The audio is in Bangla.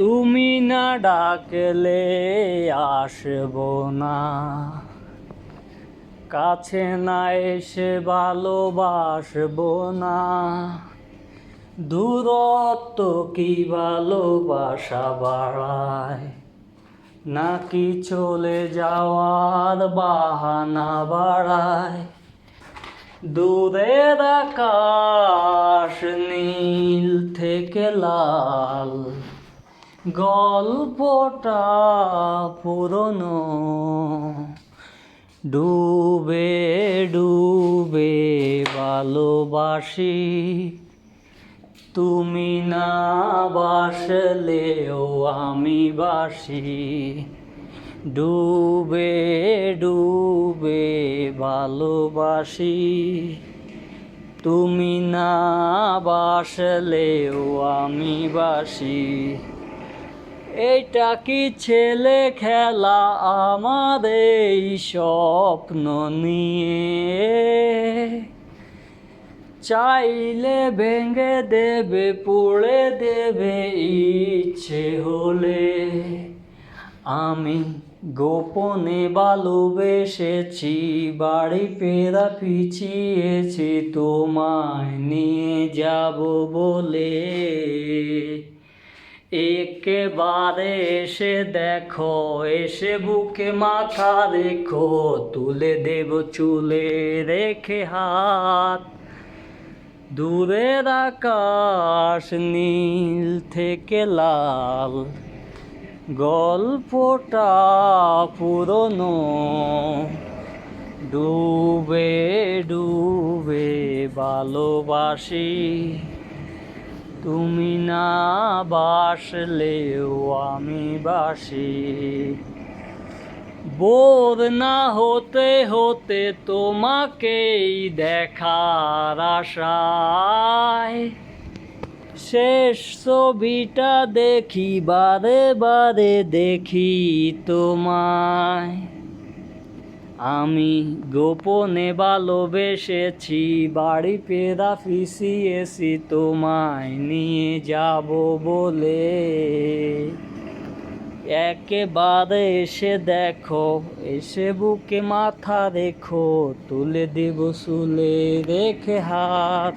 তুমি না ডাকলে আসবো না, কাছে না এসে ভালোবাসবো না। দূরত্ব কি ভালোবাসা বাড়ায়, নাকি চলে যাওয়ার বাহানা বাড়ায়? দূরের আকাশ নীল থেকে লাল, গল্পটা পুরনো। ডুবে ডুবে ভালোবাসি, তুমি না বাসলেও আমি বাসি। ডুবে ডুবে ভালোবাসি, তুমি না বাসলেও আমি বাসি। এইটা কি ছেলে খেলা আমার এই স্বপ্ন নিয়ে? চাইলে ভেঙে দেবে, পুড়ে দেবে ইচ্ছে হলে। আমি গোপনে ভালোবেসেছি, বাড়ি ফেরা পিছিয়েছি তোমায় নিয়ে যাব বলে। একেবারে এসে দেখো, এসে বুকে মাথা রেখো, তুলে দেব চুলে রেখে হাত। দূরের আকাশ নীল থেকে লাল, গল্পটা পুরনো। ডুবে ডুবে ভালোবাসি, তুমি না বাসলেও আমি বাসি। বোর না হতে হতে তোমাকেই দেখার আশায়, শেষ ছবিটা দেখি, বারে বারে দেখি তোমায়। আমি গোপনে ভালোবেসেছি, বাড়ি ফেরা পিছিয়েছি তোমায় নিয়ে যাব বলে। একেবারে এসে দেখো, এসে বুকে মাথা রেখো, তুলে দেব চুলে রেখে হাত।